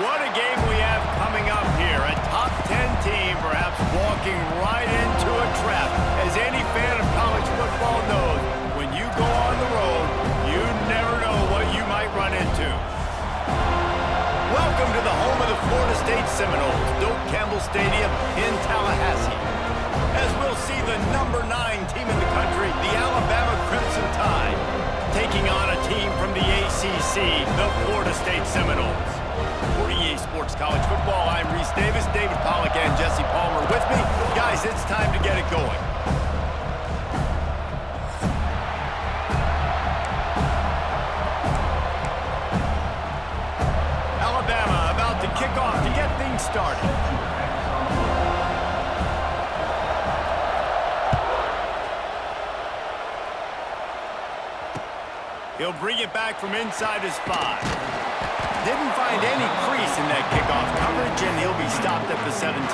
What a game we have coming up here. A top 10 team perhaps walking right into a trap. As any fan of college football knows, when you go on the road, you never know what you might run into. Welcome to the home of the Florida State Seminoles, Doak Campbell Stadium in Tallahassee. As we'll see the number 9 team in the country, the Alabama Crimson Tide, taking on a team from the ACC, the Florida State Seminoles. For EA Sports College Football, I'm Reese Davis, David Pollack, and Jesse Palmer with me. Guys, it's time to get it going. Alabama about to kick off to get things started. He'll bring it back from inside his 5. Didn't find any crease in that kickoff coverage, and he'll be stopped at the 17.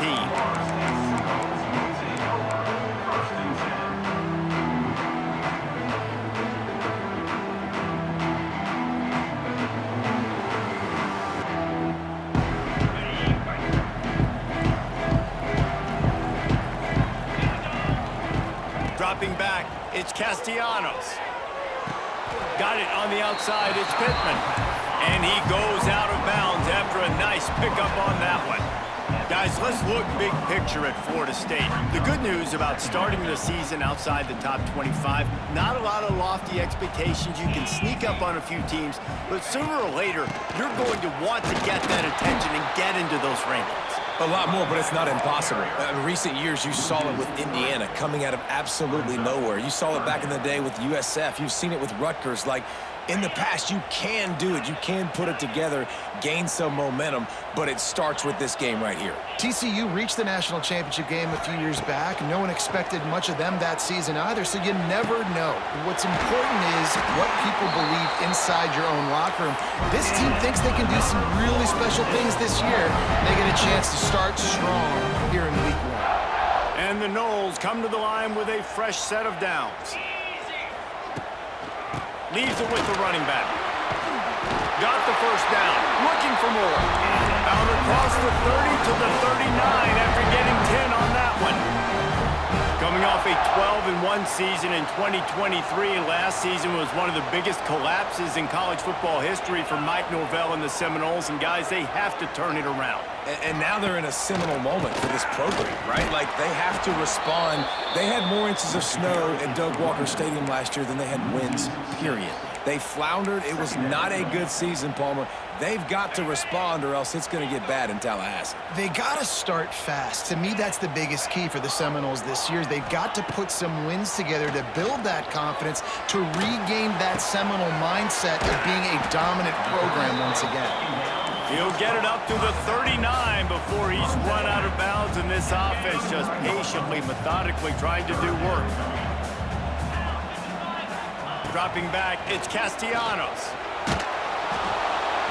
Dropping back, it's Castellanos. Got it on the outside, it's Pittman. And he goes out of bounds after a nice pickup on that one. Guys, let's look big picture at Florida State. The good news about starting the season outside the top 25, not a lot of lofty expectations. You can sneak up on a few teams, but sooner or later, you're going to want to get that attention and get into those rankings. A lot more, but it's not impossible. In recent years, you saw it with Indiana coming out of absolutely nowhere. You saw it back in the day with USF. You've seen it with Rutgers. Like, in the past, you can do it. You can put it together, gain some momentum, but it starts with this game right here. TCU reached the national championship game a few years back. No one expected much of them that season either, so you never know. What's important is what people believe inside your own locker room. This team thinks they can do some really special things this year. They get a chance to start strong here in week 1. And the Noles come to the line with a fresh set of downs. Leaves it with the running back. Got the first down. Looking for more. Found across the 30 to the 39 after getting 10 on that one. Coming off a 12-1 season in 2023, last season was one of the biggest collapses in college football history for Mike Norvell and the Seminoles. And guys, they have to turn it around. And now they're in a seminal moment for this program, right? Like, they have to respond. They had more inches of snow at Doak Walker Stadium last year than they had wins, period. They floundered. It was not a good season, Palmer. They've got to respond or else it's going to get bad in Tallahassee. They got to start fast. To me, that's the biggest key for the Seminoles this year. They've got to put some wins together to build that confidence, to regain that Seminole mindset of being a dominant program once again. He'll get it up to the 39 before he's run out of bounds, and this offense just patiently, methodically trying to do work. Dropping back, it's Castellanos.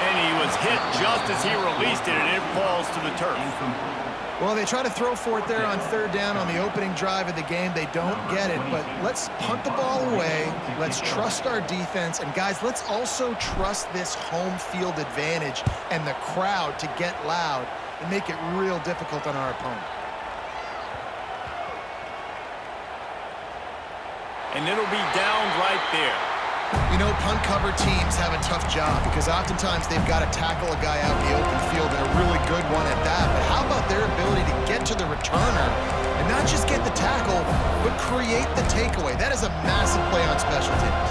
And he was hit just as he released it, and it falls to the turf. Well, they try to throw for it there on 3rd down on the opening drive of the game. They don't get it, but let's punt the ball away. Let's trust our defense. And, guys, let's also trust this home field advantage and the crowd to get loud and make it real difficult on our opponent. And it'll be downed right there. You know, punt cover teams have a tough job because oftentimes they've got to tackle a guy out in the open field, and a really good one at that. But how about their ability to get to the returner and not just get the tackle, but create the takeaway? That is a massive play on special teams.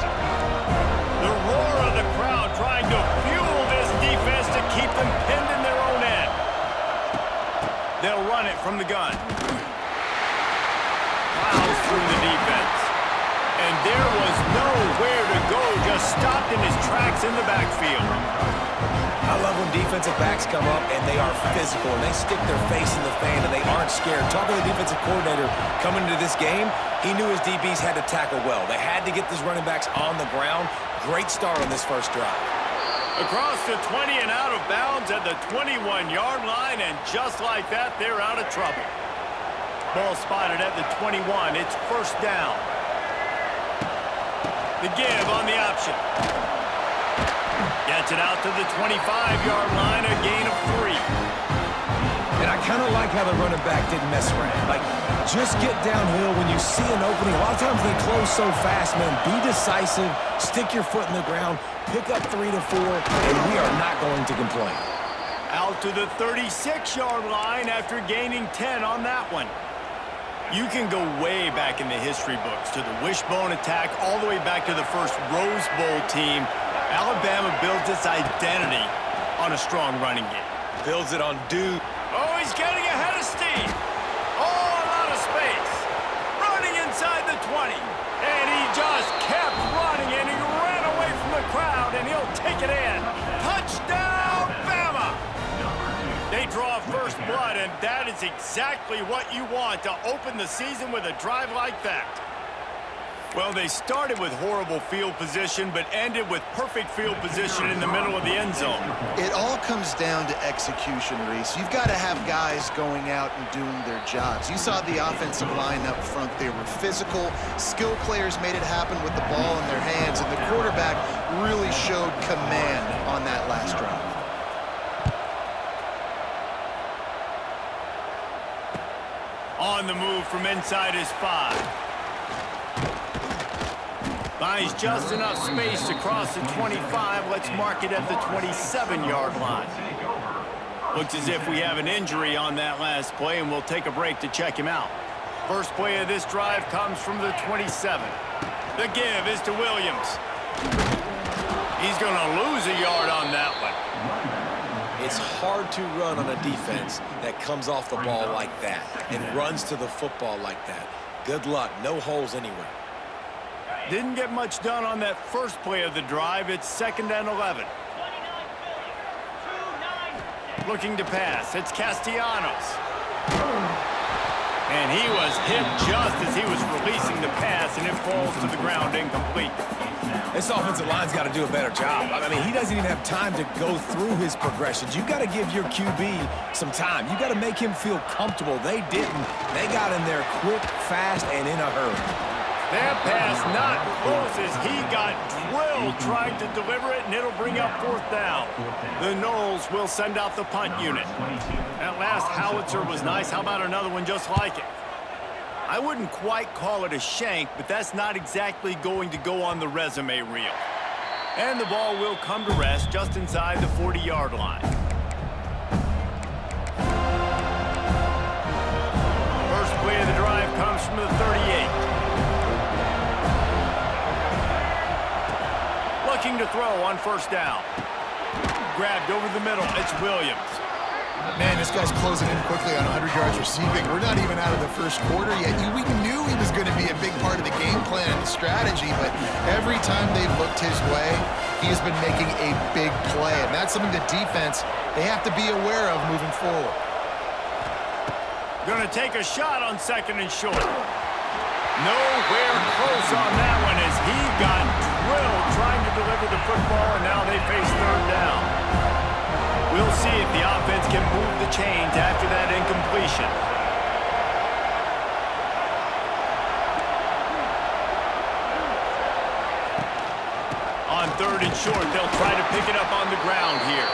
The roar of the crowd trying to fuel this defense to keep them pinned in their own end. They'll run it from the gun. Plows through the defense. And there was nowhere to go, just stopped in his tracks in the backfield. I love when defensive backs come up and they are physical and they stick their face in the fan and they aren't scared. Talking to the defensive coordinator coming into this game, he knew his DBs had to tackle well. They had to get these running backs on the ground. Great start on this first drive. Across the 20 and out of bounds at the 21-yard line, and just like that, they're out of trouble. Ball spotted at the 21. It's first down. The give on the option. Gets it out to the 25-yard line, a gain of 3. And I kind of like how the running back didn't mess around. Like, just get downhill when you see an opening. A lot of times they close so fast, man. Be decisive, stick your foot in the ground, pick up 3 to 4, and we are not going to complain. Out to the 36-yard line after gaining 10 on that one. You can go way back in the history books to the wishbone attack all the way back to the first Rose Bowl team. Alabama builds its identity on a strong running game. Builds it on Duke. Oh, he's getting ahead of steam. Oh, a lot of space. Running inside the 20. And he just kept running, and he ran away from the crowd, and he'll take it in. Touchdown, Bama! They draw first blood, and that is exactly what you want to open the season with a drive like that. Well, they started with horrible field position, but ended with perfect field position in the middle of the end zone. It all comes down to execution, Reese. You've got to have guys going out and doing their jobs. You saw the offensive line up front. They were physical. Skill players made it happen with the ball in their hands, and the quarterback really showed command on that last drive. On the move from inside his 5. Buys just enough space to cross the 25. Let's mark it at the 27-yard line. Looks as if we have an injury on that last play, and we'll take a break to check him out. First play of this drive comes from the 27. The give is to Williams. He's going to lose a yard on that one. It's hard to run on a defense that comes off the ball like that and runs to the football like that. Good luck. No holes anywhere. Didn't get much done on that first play of the drive. It's 2nd and 11. Looking to pass. It's Castellanos. And he was hit just as he was releasing the pass, and it falls to the ground incomplete. This offensive line's got to do a better job. I mean, he doesn't even have time to go through his progressions. You've got to give your QB some time. You've got to make him feel comfortable. They didn't. They got in there quick, fast, and in a hurry. That pass not close as he got drilled trying to deliver it, and it'll bring up 4th down. The Noles will send out the punt unit. That last howitzer was nice. How about another one just like it? I wouldn't quite call it a shank, but that's not exactly going to go on the resume reel. And the ball will come to rest just inside the 40-yard line. First play of the drive comes from the 38. Looking to throw on 1st down. Grabbed over the middle. It's Williams. Man, this guy's closing in quickly on 100 yards receiving. We're not even out of the first quarter yet. We knew he was going to be a big part of the game plan and the strategy, but every time they've looked his way, he has been making a big play, and that's something the defense, they have to be aware of moving forward. Going to take a shot on 2nd and short. Nowhere close on that one as he got drilled trying to deliver the football, and now they face 3rd down. We'll see if the offense can move the chains after that incompletion. On 3rd and short, they'll try to pick it up on the ground here.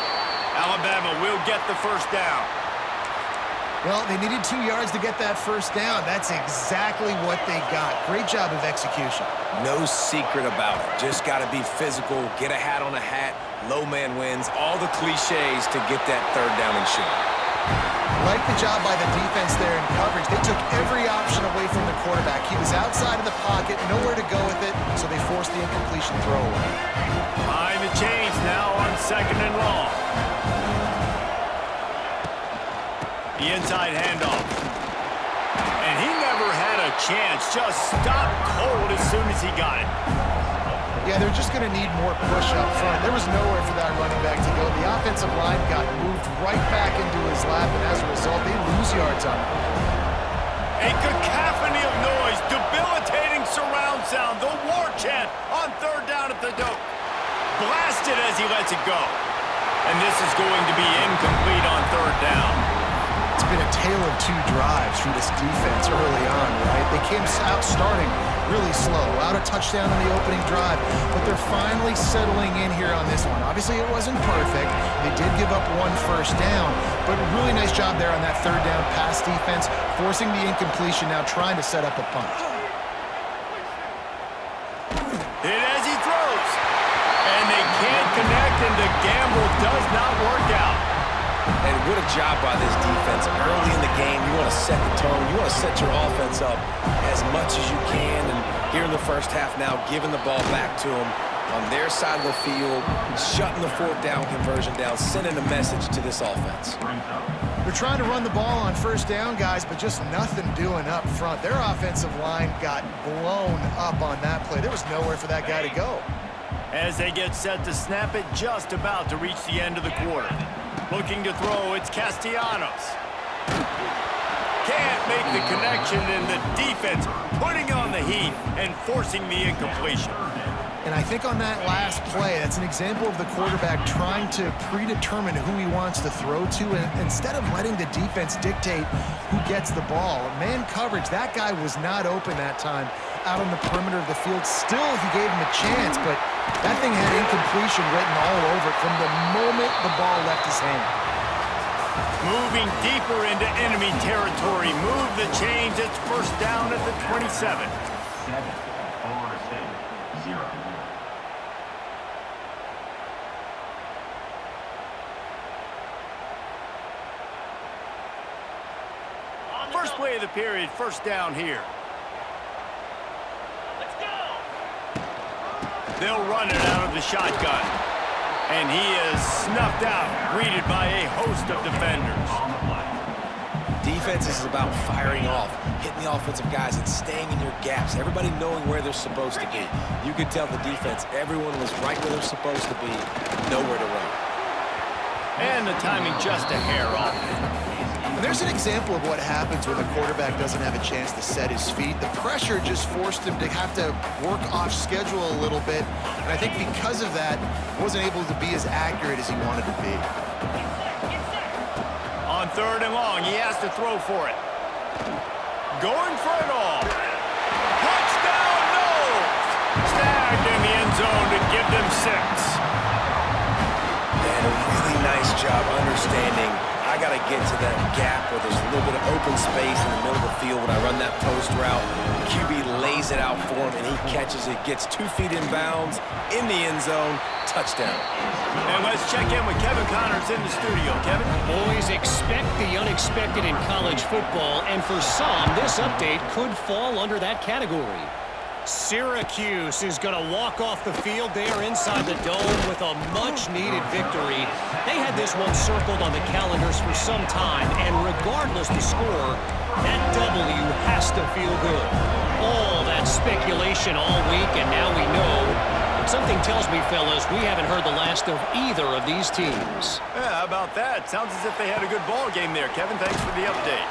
Alabama will get the 1st down. Well, they needed 2 yards to get that 1st down. That's exactly what they got. Great job of execution. No secret about it. Just got to be physical, get a hat on a hat, low man wins, all the cliches to get that 3rd down and short. Like the job by the defense there in coverage. They took every option away from the quarterback. He was outside of the pocket, nowhere to go with it, so they forced the incompletion throw away. Behind the chains now on 2nd and long. The inside handoff. And he never had a chance. Just stopped cold as soon as he got it. Yeah, they're just going to need more push up front. There was nowhere for that running back to go. The offensive line got moved right back into his lap, and as a result, they lose yards on it. A cacophony of noise, debilitating surround sound, the war chant on 3rd down at the dope. Blasted as he lets it go. And this is going to be incomplete on 3rd down. It's been a tale of 2 drives from this defense early on, right? They came out starting really slow. Out a touchdown on the opening drive, but they're finally settling in here on this one. Obviously, it wasn't perfect. They did give up 1 first down, but really nice job there on that 3rd down pass defense, forcing the incompletion, now trying to set up a punt. Hit as he throws. And they can't connect, and the gamble does not work out. And what a job by this defense. Early in the game, you want to set the tone. You want to set your offense up as much as you can. And here in the first half now, giving the ball back to them on their side of the field, shutting the 4th down conversion down, sending a message to this offense. They're trying to run the ball on 1st down, guys, but just nothing doing up front. Their offensive line got blown up on that play. There was nowhere for that guy to go. As they get set to snap it, just about to reach the end of the quarter. Looking to throw, it's Castellanos. Can't make the connection, and the defense putting on the heat and forcing the incompletion. And I think on that last play, that's an example of the quarterback trying to predetermine who he wants to throw to, and instead of letting the defense dictate who gets the ball. Man coverage, that guy was not open that time out on the perimeter of the field. Still, he gave him a chance, but that thing had incompletion written all over it from the moment the ball left his hand. Moving deeper into enemy territory. Move the chains. It's 1st down at the 27. 7, 4, 6, 0. First play of the period, 1st down here. Let's go. They'll run it out of the shotgun. And he is snuffed out, greeted by a host of defenders. Defense is about firing off, hitting the offensive guys, and staying in your gaps. Everybody knowing where they're supposed to be. You could tell the defense, everyone was right where they're supposed to be, nowhere to run. And the timing just a hair off. And there's an example of what happens when the quarterback doesn't have a chance to set his feet. The pressure just forced him to have to work off schedule a little bit. And I think because of that, wasn't able to be as accurate as he wanted to be. On 3rd and long, he has to throw for it. Going for it all. Touchdown, no! Snagged in the end zone to give them 6. And a really nice job understanding I got to get to that gap where there's a little bit of open space in the middle of the field when I run that post route. QB lays it out for him, and he catches it, gets 2 feet in bounds, in the end zone, touchdown. And let's check in with Kevin Connors in the studio. Kevin? Boys, expect the unexpected in college football, and for some, this update could fall under that category. Syracuse is going to walk off the field there inside the dome with a much-needed victory. They had this one circled on the calendars for some time, and regardless the score, that W has to feel good. All that speculation all week, and now we know. Something tells me, fellas, we haven't heard the last of either of these teams. Yeah, how about that? Sounds as if they had a good ball game there, Kevin. Thanks for the update.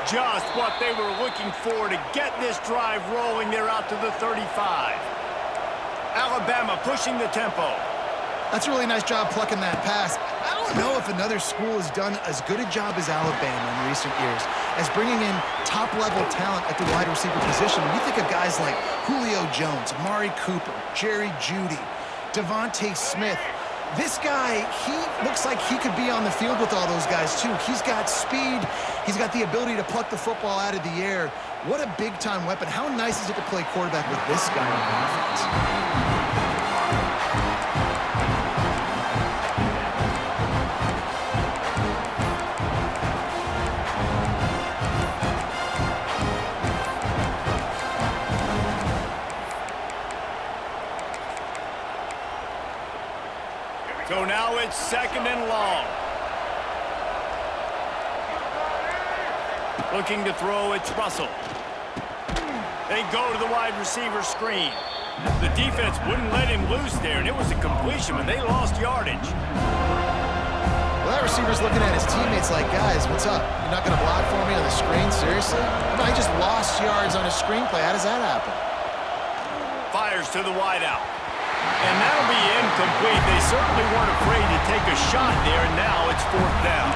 Just what they were looking for to get this drive rolling. They're out to the 35. Alabama pushing the tempo. That's a really nice job plucking that pass. I don't know if another school has done as good a job as Alabama in recent years as bringing in top-level talent at the wide receiver position. When you think of guys like Julio Jones, Amari Cooper, Jerry Jeudy, Devontae Smith, this guy, he looks like he could be on the field with all those guys, too. He's got speed. He's got the ability to pluck the football out of the air. What a big-time weapon. How nice is it to play quarterback with this guy on offense? So now it's 2nd and long. Looking to throw, it's Russell. They go to the wide receiver screen. The defense wouldn't let him loose there, and it was a completion, and they lost yardage. Well, that receiver's looking at his teammates like, guys, what's up? You're not going to block for me on the screen? Seriously? No, he just lost yards on a screenplay. How does that happen? Fires to the wideout. And that'll be incomplete. They certainly weren't afraid to take a shot there, and now it's 4th down.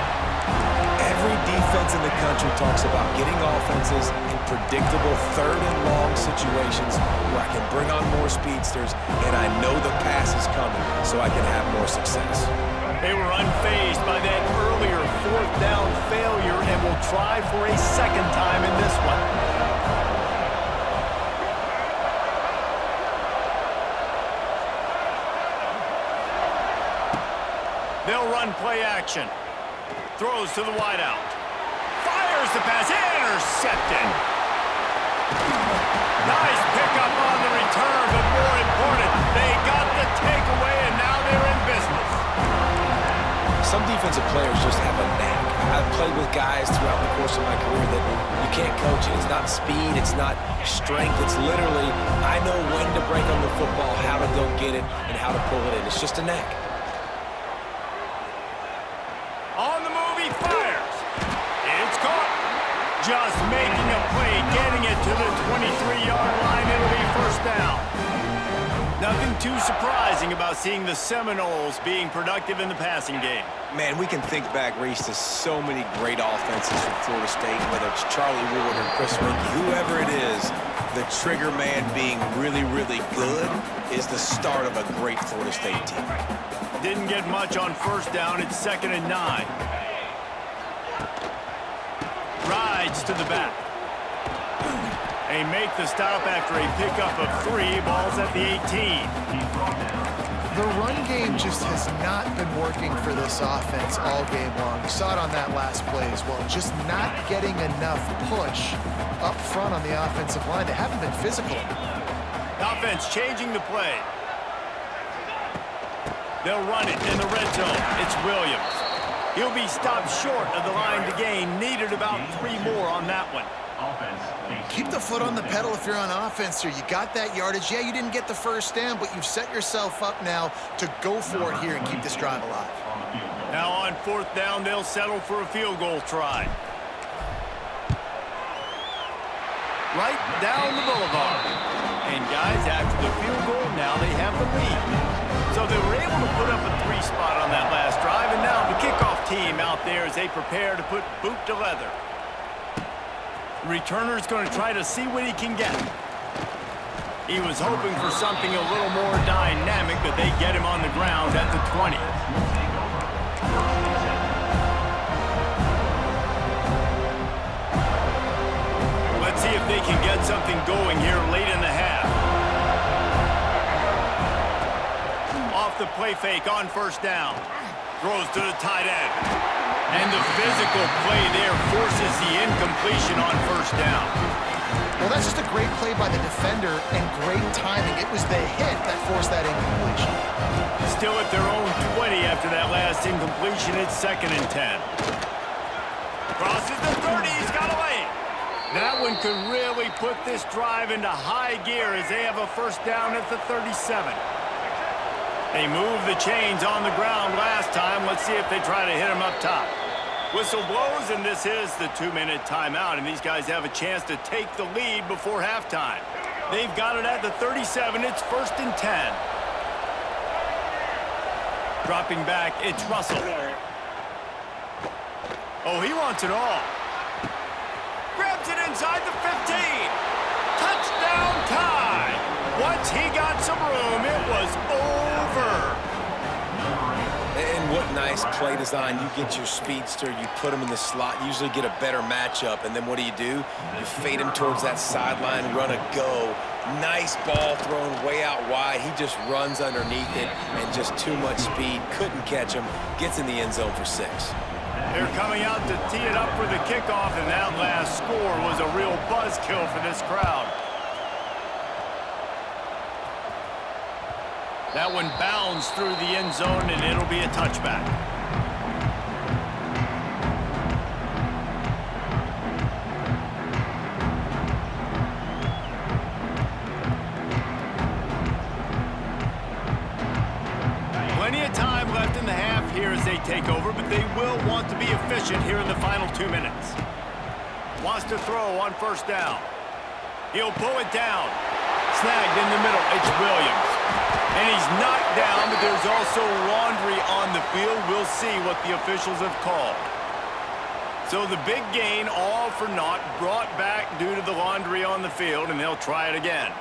Every defense in the country talks about getting offenses in predictable third and long situations where I can bring on more speedsters and I know the pass is coming so I can have more success. They were unfazed by that earlier fourth down failure and will try for a second time in this one. They'll run play action. Throws to the wideout. Fires the pass. Intercepted. Nice pickup on the return, but more important, they got the takeaway, and now they're in business. Some defensive players just have a knack. I've played with guys throughout the course of my career that you can't coach it. It's not speed, it's not strength. It's literally, I know when to break on the football, how to go get it, and how to pull it in. It's just a knack. On the move, he fires. It's caught. Just making a play, getting it to the 23-yard line. It'll be first down. Nothing too surprising about seeing the Seminoles being productive in the passing game. Man, we can think back, Reese, to so many great offenses from Florida State, whether it's Charlie Ward or Chris Winkie, whoever it is, the trigger man being really, really good is the start of a great Florida State team. Didn't get much on first down. It's 2nd and 9. Rides to the back. They make the stop after a pickup of 3. Ball's at the 18. The run game just has not been working for this offense all game long. You saw it on that last play as well. Just not getting enough push up front on the offensive line. They haven't been physical. Offense changing the play. They'll run it in the red zone. It's Williams. He'll be stopped short of the line to gain. Needed about 3 more on that one. Keep the foot on the pedal if you're on offense here. You got that yardage. Yeah, you didn't get the first down, but you've set yourself up now to go for it here and keep this drive alive. Now on 4th down, they'll settle for a field goal try. Right down the boulevard. And guys, after the field goal, now they have the lead. So they were able to put up a 3 spot on that last drive, and now the kickoff team out there as they prepare to put boot to leather. Returner's going to try to see what he can get. He was hoping for something a little more dynamic, but they get him on the ground at the 20. Let's see if they can get something going here late in the half. Off the play fake on first down. Throws to the tight end. And the physical play there forces the incompletion on first down. Well, that's just a great play by the defender and great timing. It was the hit that forced that incompletion. Still at their own 20 after that last incompletion. It's 2nd and 10. Crosses the 30. He's got away. That one could really put this drive into high gear as they have a first down at the 37. They moved the chains on the ground last time. Let's see if they try to hit him up top. Whistle blows, and this is the 2-minute timeout, and these guys have a chance to take the lead before halftime. They've got it at the 37. It's 1st and 10. Dropping back, it's Russell. Oh, he wants it all. Grabs it inside the 15. Touchdown tie. Once he got some room, it was over. And what nice play design. You get your speedster, you put him in the slot, usually get a better matchup, and then what do? You fade him towards that sideline, run a go. Nice ball thrown way out wide. He just runs underneath it, and just too much speed. Couldn't catch him. Gets in the end zone for 6. They're coming out to tee it up for the kickoff, and that last score was a real buzzkill for this crowd. That one bounds through the end zone, and it'll be a touchback. Plenty of time left in the half here as they take over, but they will want to be efficient here in the final 2 minutes. Wants to throw on first down. He'll pull it down. Snagged in the middle. It's Williams. And he's knocked down, but there's also laundry on the field. We'll see what the officials have called. So the big gain, all for naught, brought back due to the laundry on the field, and they'll try it again.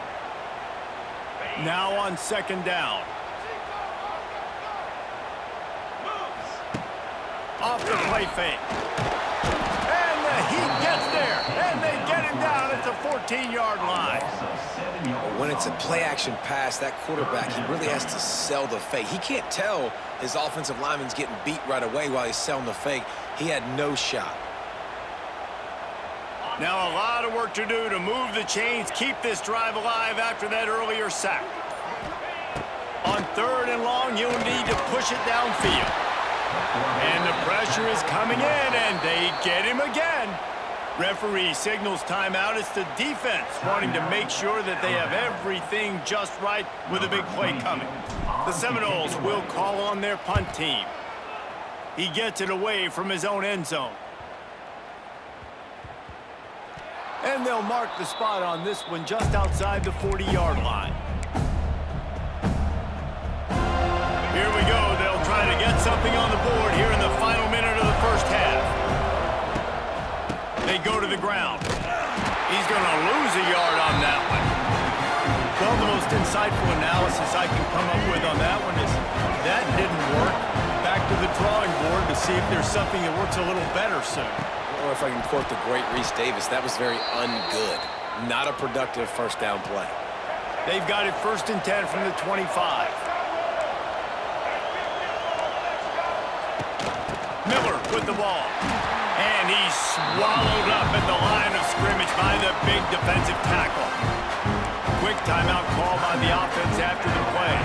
Now on second down. Off the play fake. And the Heat gets there, and they get him down at the 14-yard line. When it's a play-action pass, that quarterback, he really has to sell the fake. He can't tell his offensive lineman's getting beat right away while he's selling the fake. He had no shot. Now a lot of work to do to move the chains, keep this drive alive after that earlier sack. On third and long, you'll need to push it downfield. And the pressure is coming in, and they get him again. Referee signals timeout. It's the defense wanting to make sure that they have everything just right with a big play coming. The Seminoles will call on their punt team. He gets it away from his own end zone. And they'll mark the spot on this one just outside the 40-yard line. Here we go. They'll try to get something on the board here in the final minute of the first half. They go to the ground. He's going to lose a yard on that one. Well, the most insightful analysis I can come up with on that one is that didn't work. Back to the drawing board to see if there's something that works a little better soon. Or if I can quote the great Reese Davis, that was very ungood. Not a productive first down play. They've got it 1st and 10 from the 25. Miller with the ball. And he's swallowed up at the line of scrimmage by the big defensive tackle. Quick timeout call by the offense after the play.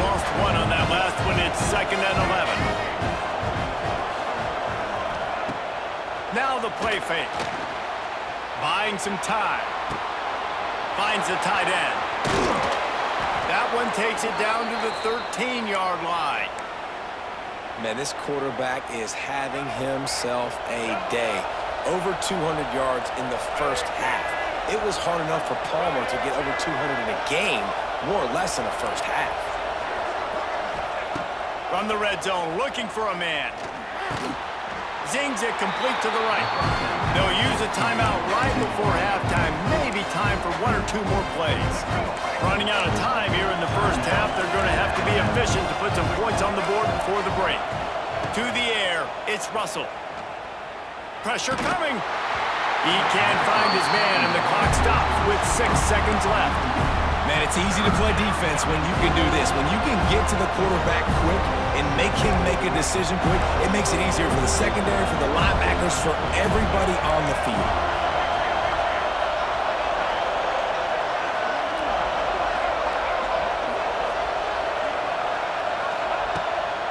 Lost one on that last one. It's 2nd and 11. Now the play fake. Buying some time. Finds the tight end. That one takes it down to the 13-yard line. Man, this quarterback is having himself a day. Over 200 yards in the first half. It was hard enough for Palmer to get over 200 in a game, more or less in the first half. From the red zone, looking for a man. Zings it complete to the right. They'll use a timeout right before halftime. Maybe time for 1 or 2 more plays. Running out of time here in the first half. They're going to have to be efficient to put some points on the board before the break. To the air, it's Russell. Pressure coming. He can't find his man, and the clock stops with 6 seconds left. Man, it's easy to play defense when you can do this. When you can get to the quarterback quick and make him make a decision quick, it makes it easier for the secondary, for the linebackers, for everybody on the field.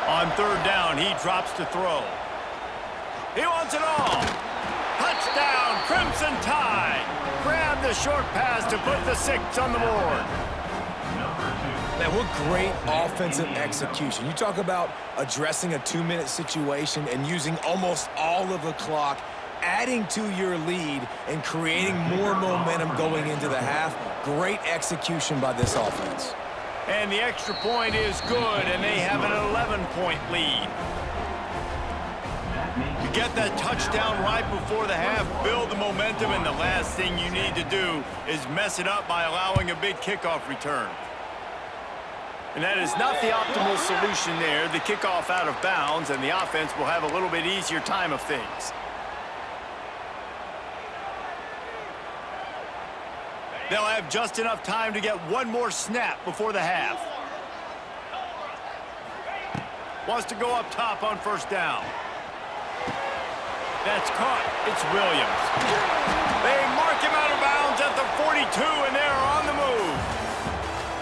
On third down, he drops to throw. He wants it all. Touchdown, Crimson Tide. Grab the short pass to put the 6 on the board. Man, what great offensive execution. You talk about addressing a 2-minute situation and using almost all of the clock, adding to your lead and creating more momentum going into the half. Great execution by this offense. And the extra point is good, and they have an 11-point lead. You get that touchdown right before the half, build the momentum, and the last thing you need to do is mess it up by allowing a big kickoff return. And that is not the optimal solution there. The kickoff out of bounds, and the offense will have a little bit easier time of things. They'll have just enough time to get one more snap before the half. Wants to go up top on first down. That's caught. It's Williams. They mark him out of bounds at the 42, and they're on the move.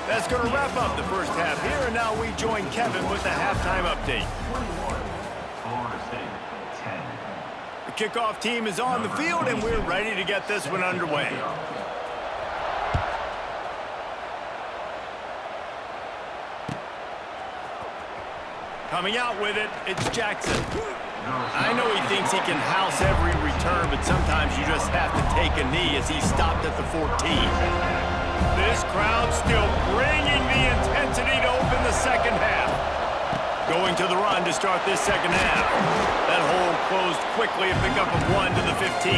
That's going to wrap up the first half here, and now we join Kevin with the halftime update. Florida State, 10. The kickoff team is on the field, and we're ready to get this one underway. Coming out with it, it's Jackson. I know he thinks he can house every return, but sometimes you just have to take a knee as he stopped at the 14. This crowd still bringing the intensity to open the second half. Go Going to the run to start this second half. That hole closed quickly, a pickup of 1 to the 15.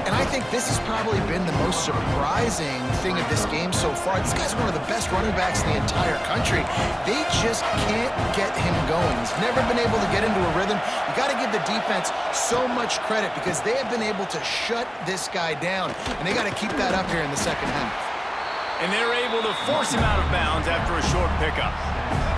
And I think this has probably been the most surprising thing of this game so far. This guy's one of the best running backs in the entire country. They just can't get him going. He's never been able to get into a rhythm. You got to give the defense so much credit because they have been able to shut this guy down, and they got to keep that up here in the second half. And they're able to force him out of bounds after a short pickup.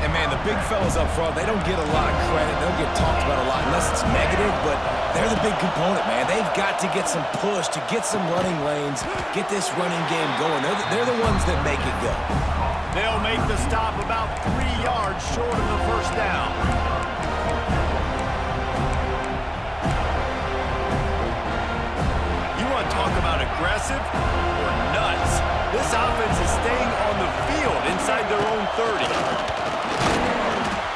And, man, the big fellas up front, they don't get a lot of credit. They don't get talked about a lot unless it's negative, but they're the big component, man. They've got to get some push, to get some running lanes, get this running game going. They're the ones that make it go. They'll make the stop about 3 yards short of the first down. You want to talk about aggressive or nuts? This offense is staying on the field inside their own 30.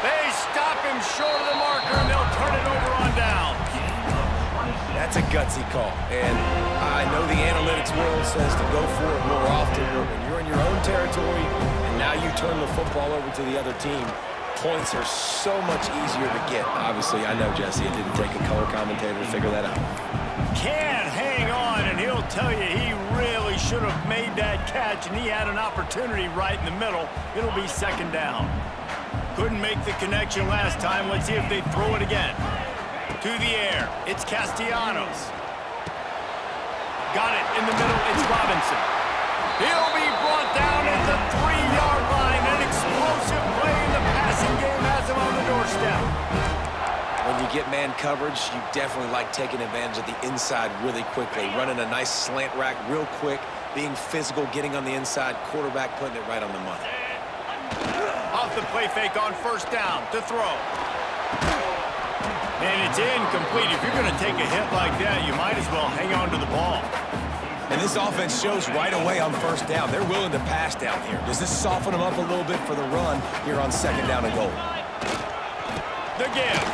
They stop him short of the marker, and they'll turn it over on down. That's a gutsy call. And I know the analytics world says to go for it more often, but when you're in your own territory and now you turn the football over to the other team, points are so much easier to get. Obviously, I know, Jesse, it didn't take a color commentator to figure that out. Can't hang on, and he'll tell you he really should have made that catch, and he had an opportunity right in the middle. It'll be second down. Couldn't make the connection last time. Let's see if they throw it again. To the air. It's Castellanos. Got it in the middle. It's Robinson. He'll be brought down at the 3-yard line. An explosive play in the passing game has him on the doorstep. When you get man coverage, you definitely like taking advantage of the inside really quickly, running a nice slant rack real quick, being physical, getting on the inside, quarterback putting it right on the money. Off the play fake on first down to throw. And it's incomplete. If you're going to take a hit like that, you might as well hang on to the ball. And this offense shows right away on first down. They're willing to pass down here. Does this soften them up a little bit for the run here on second down and goal? The give.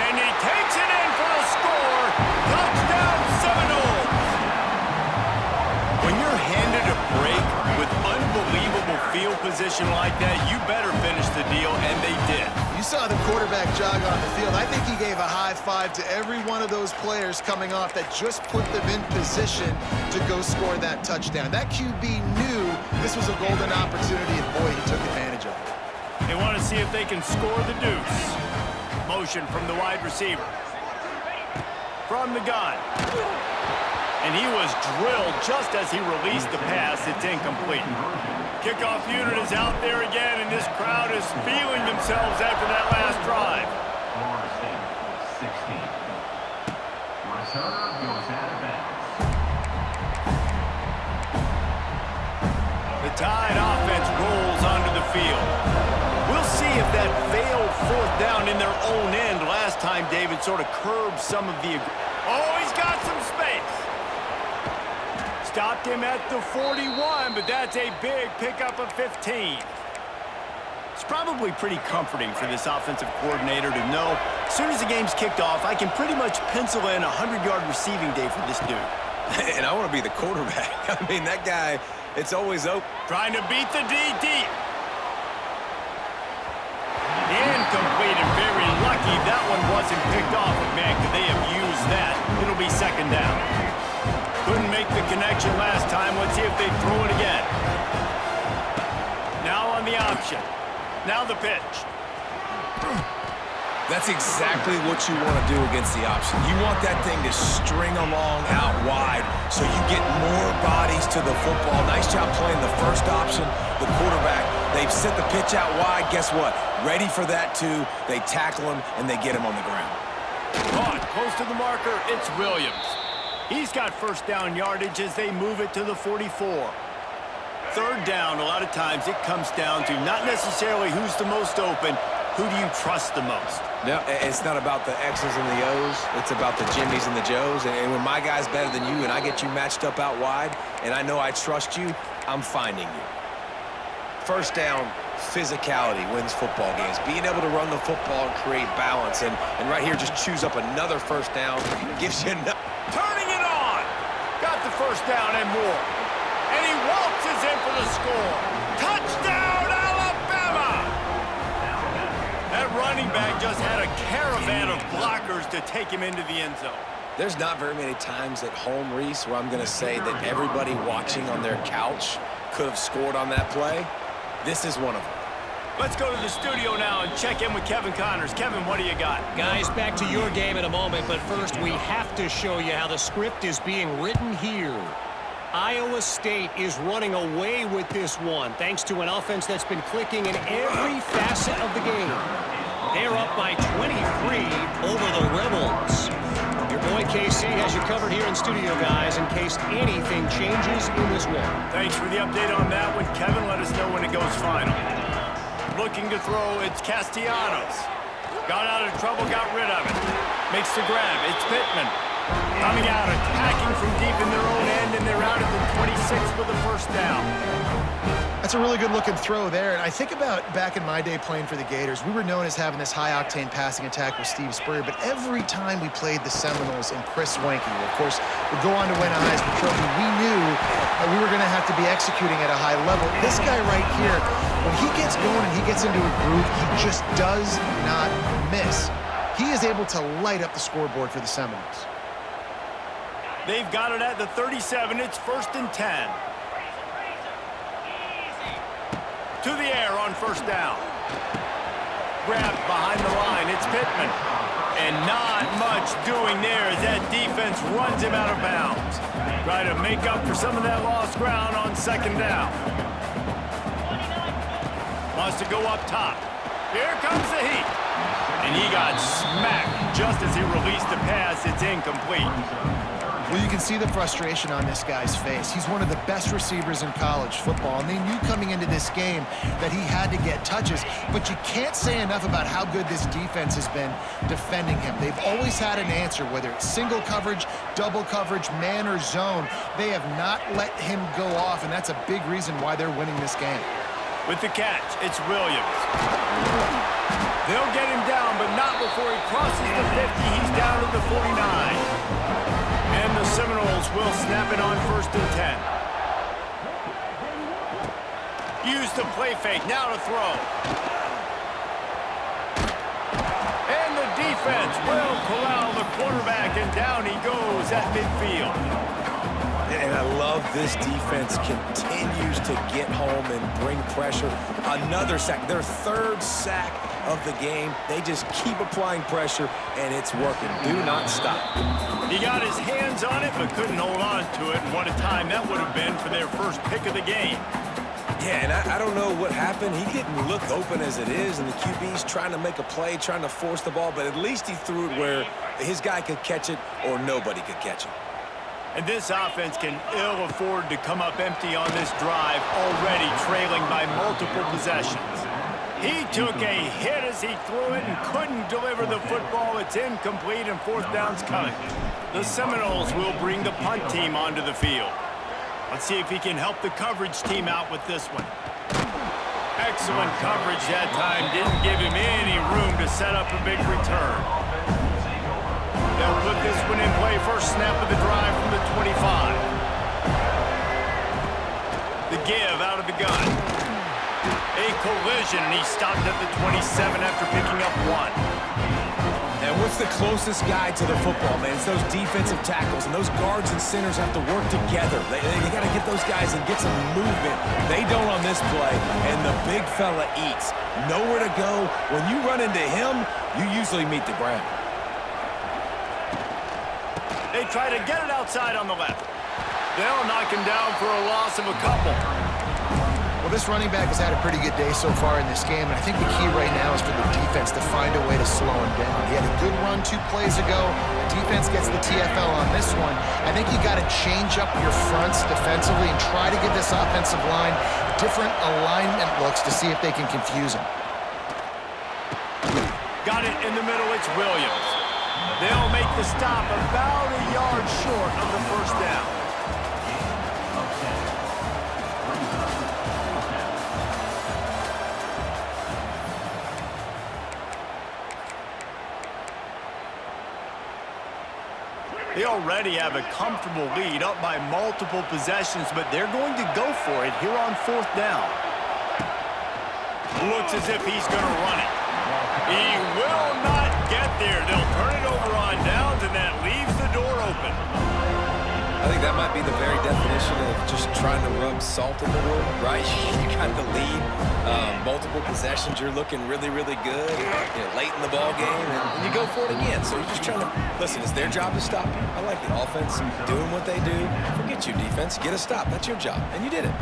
And he takes it in for the score. Touchdown Seminoles. When you're handed a break with unbelievable field position like that, you better finish the deal, and they did. You saw the quarterback jog on the field. I think he gave a high five to every one of those players coming off that just put them in position to go score that touchdown. That QB knew this was a golden opportunity, and boy, he took advantage of it. They want to see if they can score the deuce. Motion from the wide receiver. From the gun. And he was drilled just as he released the pass. It's incomplete. Kickoff unit is out there again, and this crowd is feeling themselves after that last drive. Florida State, 16. Returner goes out of bounds. The Tide offense rolls onto the field. We'll see if that failed fourth down in their own end last time David sort of curbed some of the... Oh, he's got some space. Stopped him at the 41, but that's a big pickup of 15. It's probably pretty comforting for this offensive coordinator to know as soon as the game's kicked off, I can pretty much pencil in a 100-yard receiving day for this dude. And I want to be the quarterback. I mean, that guy, it's always open. Trying to beat the D deep. Incomplete, and very lucky that one wasn't picked off. But man, could they have used that? It'll be second down. Couldn't make the connection last time. Let's see if they throw it again. Now on the option. Now the pitch. That's exactly what you want to do against the option. You want that thing to string along out wide so you get more bodies to the football. Nice job playing the first option, the quarterback. They've set the pitch out wide. Guess what? Ready for that too. They tackle him, and they get him on the ground. Caught close to the marker. It's Williams. He's got first down yardage as they move it to the 44. Third down, a lot of times it comes down to not necessarily who's the most open, who do you trust the most? No, it's not about the X's and the O's. It's about the Jimmies and the Joes. And when my guy's better than you and I get you matched up out wide and I know I trust you, I'm finding you. First down, physicality wins football games. Being able to run the football and create balance. And right here, just choose up another first down. Gives you enough. Turning it on. Got the first down and more. And he waltzes in for the score. Touchdown, Alabama! running back just had a caravan of blockers to take him into the end zone. There's not very many times at home, Reese, where I'm going to say that everybody watching on their couch could have scored on that play. This is one of them. Let's go to the studio now and check in with Kevin Connors. Kevin, what do you got? Guys, back to your game in a moment, but first we have to show you how the script is being written here. Iowa State is running away with this one, thanks to an offense that's been clicking in every facet of the game. They're up by 23 over the Rebels. Your boy KC has you covered here in studio, guys, in case anything changes in this one. Thanks for the update on that one, Kevin. Let us know when it goes final. Looking to throw, it's Castellanos. Got out of trouble, got rid of it. Makes the grab, it's Pittman. Coming out, attacking from deep in their own end, and they're out at the 26 for the first down. That's a really good-looking throw there. And I think about back in my day playing for the Gators, we were known as having this high-octane passing attack with Steve Spurrier, but every time we played the Seminoles and Chris Wanke, who, of course, would go on to win a Heisman Trophy, we knew that we were going to have to be executing at a high level. This guy right here, when he gets going and he gets into a groove, he just does not miss. He is able to light up the scoreboard for the Seminoles. They've got it at the 37. It's 1st and 10. To the air on first down. Grabbed behind the line. It's Pittman. And not much doing there as that defense runs him out of bounds. Try to make up for some of that lost ground on second down. Wants to go up top. Here comes the heat. And he got smacked just as he released the pass. It's incomplete. Well, you can see the frustration on this guy's face. He's one of the best receivers in college football, and they knew coming into this game that he had to get touches, but you can't say enough about how good this defense has been defending him. They've always had an answer, whether it's single coverage, double coverage, man or zone. They have not let him go off, and that's a big reason why they're winning this game. With the catch, it's Williams. They'll get him down, but not before he crosses the 50. He's down to the 49. And the Seminoles will snap it on 1st and 10. Use the play fake, now to throw. And the defense will corral the quarterback, and down he goes at midfield. And I love this defense continues to get home and bring pressure. Another sack, their 3rd sack of the game. They just keep applying pressure, and it's working. Do not stop. He got his hands on it, but couldn't hold on to it. And what a time that would have been for their first pick of the game. Yeah, and I don't know what happened. He didn't look open as it is, and the QB's trying to make a play, trying to force the ball, but at least he threw it where his guy could catch it or nobody could catch it. And this offense can ill afford to come up empty on this drive, already trailing by multiple possessions. He took a hit as he threw it and couldn't deliver the football. It's incomplete, and 4th down's coming. The Seminoles will bring the punt team onto the field. Let's see if he can help the coverage team out with this one. Excellent coverage that time. Didn't give him any room to set up a big return. They'll put this one in play. First snap of the drive from the 25. The give out of the gun. A collision, and he stopped at the 27 after picking up 1. And what's the closest guy to the football, man? It's those defensive tackles, and those guards and centers have to work together. They got to get those guys and get some movement. They don't on this play, and the big fella eats. Nowhere to go. When you run into him, you usually meet the ground. They try to get it outside on the left. They'll knock him down for a loss of a couple. Well, this running back has had a pretty good day so far in this game, and I think the key right now is for the defense to find a way to slow him down. He had a good run 2 plays ago. The defense gets the TFL on this one. I think you got to change up your fronts defensively and try to give this offensive line different alignment looks to see if they can confuse him. Got it in the middle. It's Williams. They'll make the stop about a yard short of the first down. They already have a comfortable lead, up by multiple possessions, but they're going to go for it here on 4th down. looks as if he's going to run it. He will not get there. They'll turn it over on downs, and that leaves the door open. I think that might be the very definition of just trying to rub salt in the wound, right? You got the lead, multiple possessions, you're looking really, really good, late in the ball game, and you go for it again. So you're just trying to, listen, it's their job to stop you. I like the offense doing what they do. Forget you, defense. Get a stop. That's your job, and you did it.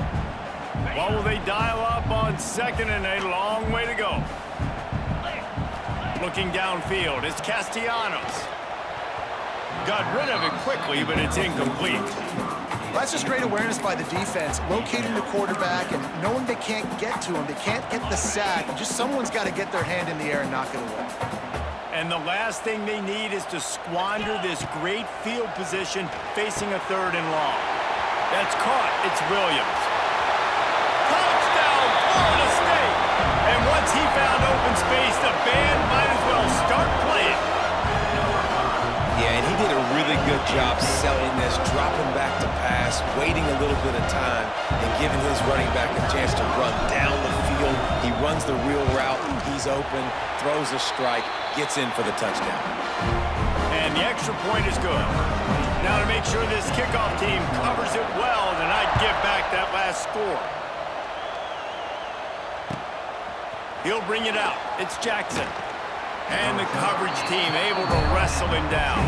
Well, will they dial up on 2nd and a long way to go? Looking downfield, it's Castellanos. Got rid of it quickly, but it's incomplete. Well, that's just great awareness by the defense, locating the quarterback and knowing they can't get to him. They can't get the sack. Just someone's got to get their hand in the air and knock it away. And the last thing they need is to squander this great field position facing a 3rd and long. That's caught. It's Williams. Touchdown, Florida State! And once he found open space, the band might as well start playing. Yeah, and he did a really good job selling this, dropping back to pass, waiting a little bit of time, and giving his running back a chance to run down the field. He runs the real route. He's open, throws a strike, gets in for the touchdown. And the extra point is good. Now to make sure this kickoff team covers it well, then I'd give back that last score. He'll bring it out. It's Jackson. And the coverage team able to wrestle him down.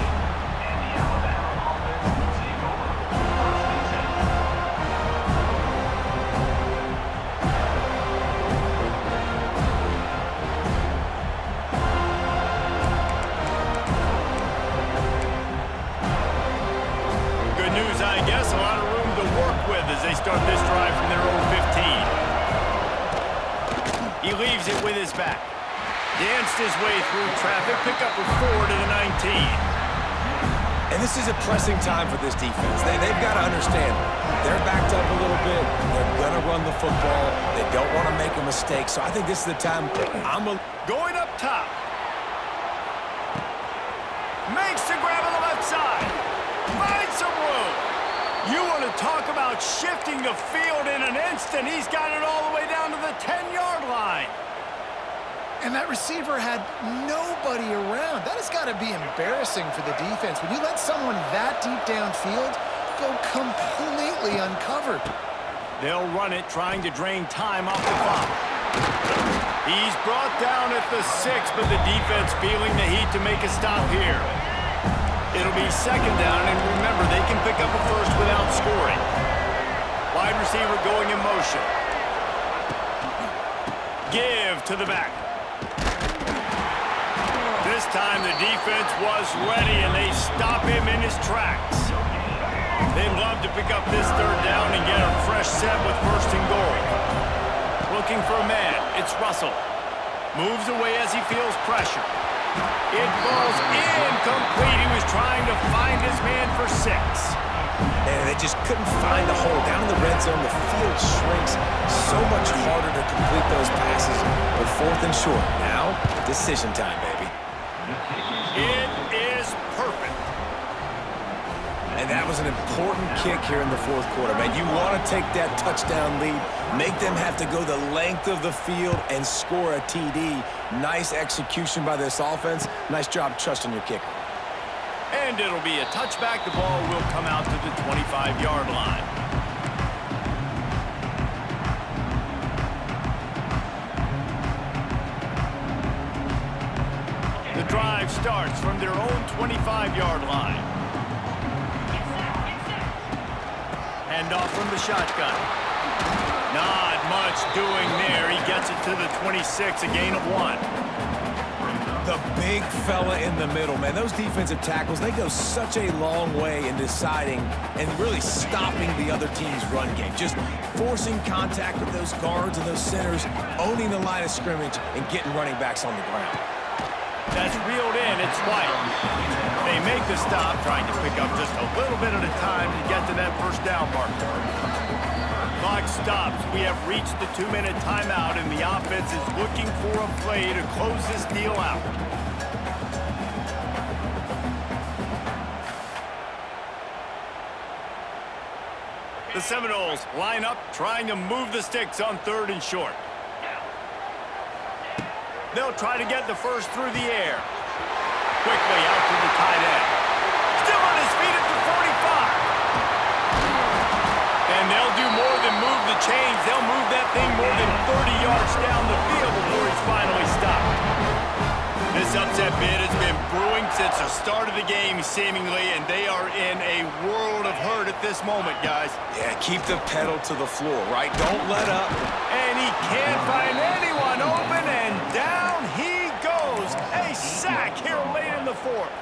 Good news, I guess. A lot of room to work with as they start this drive from their own 15. He leaves it with his back. Danced his way through traffic, pick up a 4 to the 19. And this is a pressing time for this defense. They've got to understand, they're backed up a little bit. They're going to run the football. They don't want to make a mistake. So I think this is the time Going up top. Makes the grab on the left side. Finds some room. You want to talk about shifting the field in an instant. He's got it all the way down to the 10-yard line. And that receiver had nobody around. That has got to be embarrassing for the defense. When you let someone that deep downfield go completely uncovered. They'll run it, trying to drain time off the clock. He's brought down at the 6, but the defense feeling the heat to make a stop here. It'll be 2nd down, and remember, they can pick up a first without scoring. Wide receiver going in motion. Give to the back. This time the defense was ready, and they stop him in his tracks. They'd love to pick up this 3rd down and get a fresh set with 1st and goal. Looking for a man. It's Russell. Moves away as he feels pressure. It falls incomplete. He was trying to find his man for 6. And they just couldn't find a hole. Down in the red zone, the field shrinks. So much harder to complete those passes. But 4th and short. Now, decision time, baby. It is perfect. And that was an important kick here in the 4th quarter, man. You want to take that touchdown lead, make them have to go the length of the field and score a TD. Nice execution by this offense. Nice job trusting your kicker. And it'll be a touchback. The ball will come out to the 25-yard line. The drive starts from their own 25-yard line. Hand off from the shotgun. Not much doing there. He gets it to the 26, a gain of 1. The big fella in the middle, man. Those defensive tackles, they go such a long way in deciding and really stopping the other team's run game. Just forcing contact with those guards and those centers, owning the line of scrimmage, and getting running backs on the ground. That's reeled in. It's White. They make the stop, trying to pick up just a little bit at a time to get to that 1st down marker. Clock stops. We have reached the 2-minute timeout, and the offense is looking for a play to close this deal out. The Seminoles line up, trying to move the sticks on 3rd and short. They'll try to get the first through the air. Quickly out to the tight end. Still on his feet at the 45. And they'll do more than move the chains. They'll move that thing more than 30 yards down the field before he's finally stopped. This upset bid has been brewing since the start of the game, seemingly, and they are in a world of hurt at this moment, guys. Yeah, keep the pedal to the floor, right? Don't let up. And he can't find anyone open, and down he goes. A sack here late in the fourth.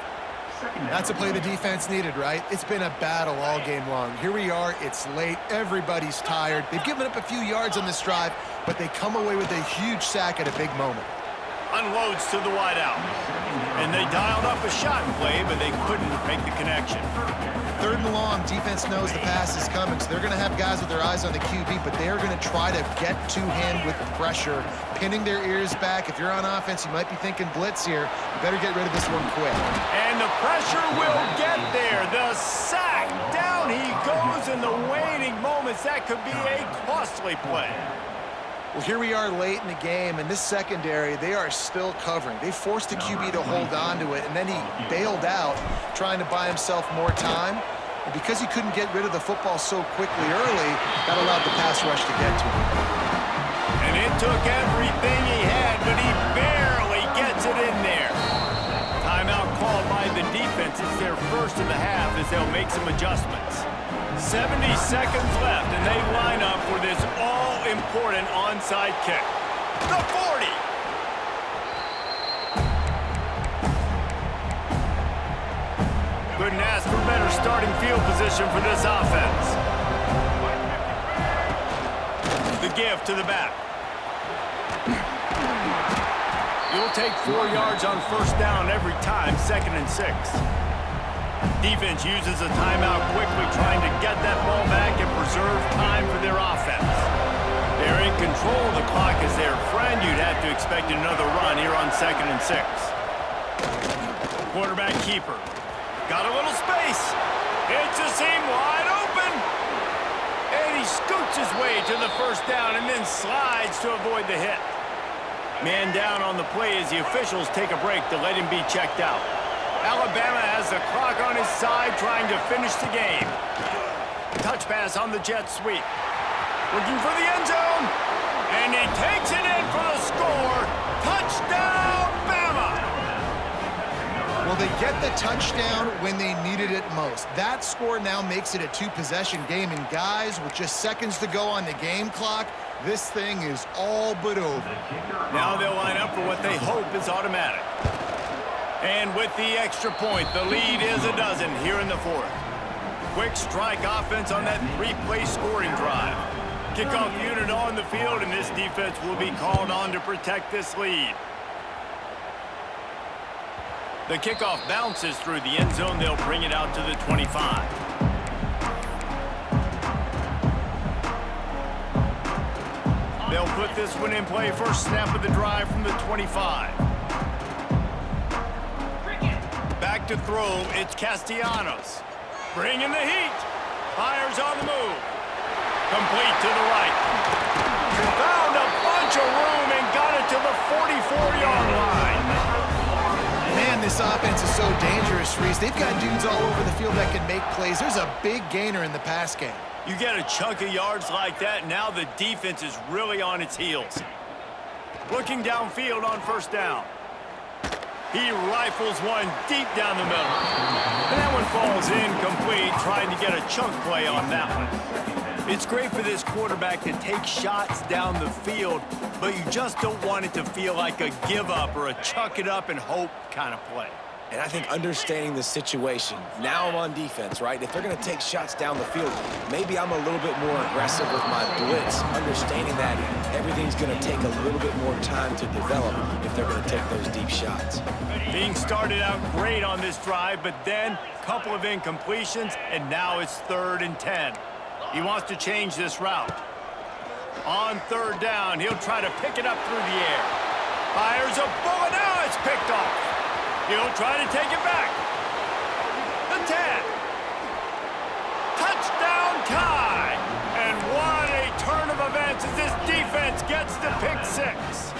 That's a play the defense needed, right? It's been a battle all game long. Here we are, it's late, everybody's tired. They've given up a few yards on this drive, but they come away with a huge sack at a big moment. Unloads to the wideout. And they dialed up a shot play, but they couldn't make the connection. 3rd and long, defense knows the pass is coming, so they're going to have guys with their eyes on the QB, but they're going to try to get to him with pressure, pinning their ears back. If you're on offense, you might be thinking blitz here. You better get rid of this one quick. And the pressure will get there. The sack. Down he goes in the waiting moments. That could be a costly play. Well, here we are late in the game, and this secondary, they are still covering. They forced the QB to hold on to it, and then he bailed out, trying to buy himself more time. And because he couldn't get rid of the football so quickly early, that allowed the pass rush to get to him. And it took everything he had, but he barely gets it in there. Timeout called by the defense. It's their first of the half as they'll make some adjustments. 70 seconds left, and they line up for this all-important onside kick. The 40. Couldn't ask for better starting field position for this offense. The give to the back. You'll take 4 yards on first down every time, 2nd and 6. Defense uses a timeout quickly, trying to get that ball back and preserve time for their offense. They're in control. The clock is their friend. You'd have to expect another run here on 2nd and 6. Quarterback keeper. Got a little space. Hits a seam wide open. And he scoots his way to the first down and then slides to avoid the hit. Man down on the play as the officials take a break to let him be checked out. Alabama has the clock on his side, trying to finish the game. Touch pass on the jet sweep. Looking for the end zone. And he takes it in for the score. Touchdown, Bama! Well, they get the touchdown when they needed it most. That score now makes it a 2-possession game. And guys, with just seconds to go on the game clock, this thing is all but over. Now they'll line up for what they hope is automatic. And with the extra point, the lead is a dozen here in the fourth. Quick strike offense on that 3-play scoring drive. Kickoff unit on the field, and this defense will be called on to protect this lead. The kickoff bounces through the end zone. They'll bring it out to the 25. They'll put this one in play. First snap of the drive from the 25. Back to throw, it's Castellanos. Bringing the heat. Fires on the move. Complete to the right. Found a bunch of room and got it to the 44-yard line. Man, this offense is so dangerous, Reese. They've got dudes all over the field that can make plays. There's a big gainer in the pass game. You get a chunk of yards like that, now the defense is really on its heels. Looking downfield on first down. He rifles one deep down the middle. And that one falls incomplete, trying to get a chunk play on that one. It's great for this quarterback to take shots down the field, but you just don't want it to feel like a give-up or a chuck it up and hope kind of play. And I think understanding the situation, now I'm on defense, right? If they're going to take shots down the field, maybe I'm a little bit more aggressive with my blitz, understanding that everything's going to take a little bit more time to develop if they're going to take those deep shots. Being started out great on this drive, but then a couple of incompletions, and now it's 3rd and 10. He wants to change this route. On 3rd down, he'll try to pick it up through the air. Fires a bullet, now it's picked off. He'll try to take it back. The 10. Touchdown tie. And what a turn of events as this defense gets the pick 6.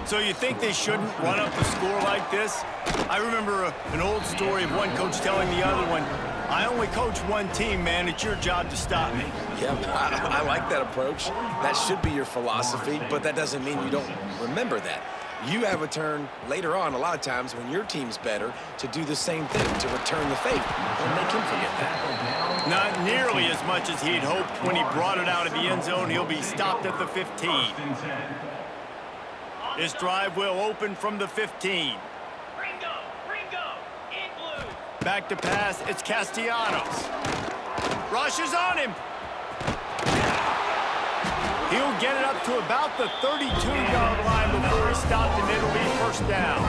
So you think they shouldn't run up the score like this? I remember an old story of one coach telling the other one, I only coach one team, man. It's your job to stop me. Yeah, I like that approach. That should be your philosophy, but that doesn't mean you don't remember that. You have a turn later on, a lot of times, when your team's better, to do the same thing, to return the favor. Don't make him forget that. Not nearly as much as he'd hoped when he brought it out of the end zone. He'll be stopped at the 15. This drive will open from the 15. Back to pass, it's Castellanos. Rushes on him. He'll get it up to about the 32-yard line before he's stopped, and it'll be first down.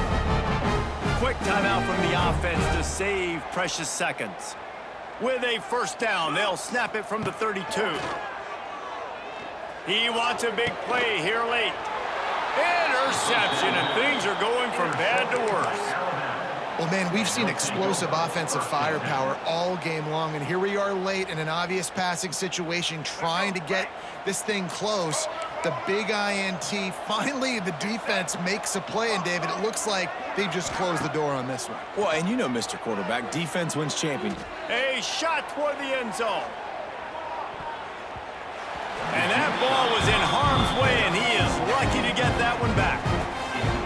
Quick timeout from the offense to save precious seconds. With a first down, they'll snap it from the 32. He wants a big play here late. Interception, and things are going from bad to worse. Well, man, we've seen explosive offensive firepower all game long, and here we are late in an obvious passing situation trying to get this thing close. The big INT, finally the defense makes a play, and David, it looks like they've just closed the door on this one. Well, and you know, Mr. Quarterback, defense wins champions. A shot toward the end zone. And that ball was in harm's way, and he is lucky to get that one back.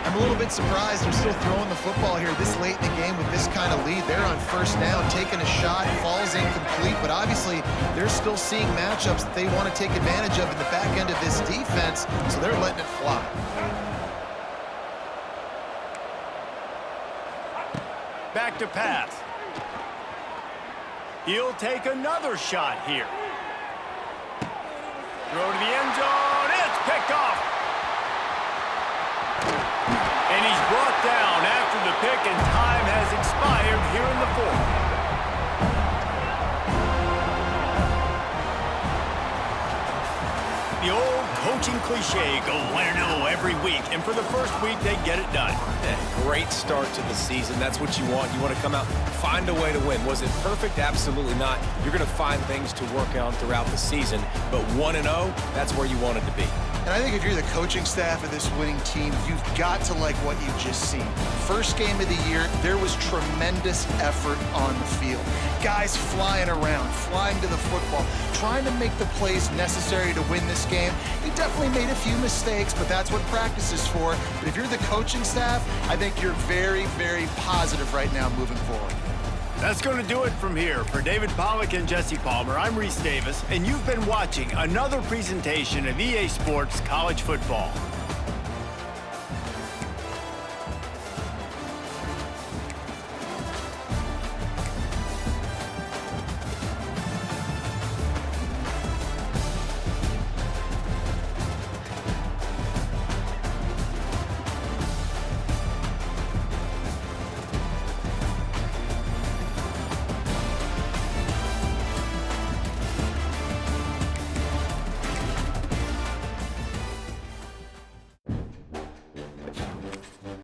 I'm a little bit surprised they're still throwing the football here this late in the game with this kind of lead. They're on first down, taking a shot, falls incomplete, but obviously they're still seeing matchups that they want to take advantage of in the back end of this defense, so they're letting it fly. Back to pass. He'll take another shot here. Throw to the end zone. It's picked off. And he's brought down after the pick, and time has expired here in the fourth. The old coaching cliche, go 1-0 every week, and for the first week, they get it done. Yeah, great start to the season. That's what you want. You want to come out, find a way to win. Was it perfect? Absolutely not. You're going to find things to work on throughout the season, but 1-0, that's where you want it to be. And I think if you're the coaching staff of this winning team, you've got to like what you've just seen. First game of the year, there was tremendous effort on the field. Guys flying around, flying to the football, trying to make the plays necessary to win this game. You definitely made a few mistakes, but that's what practice is for. But if you're the coaching staff, I think you're very, very positive right now moving forward. That's going to do it from here. For David Pollack and Jesse Palmer, I'm Reese Davis, and you've been watching another presentation of EA Sports College Football.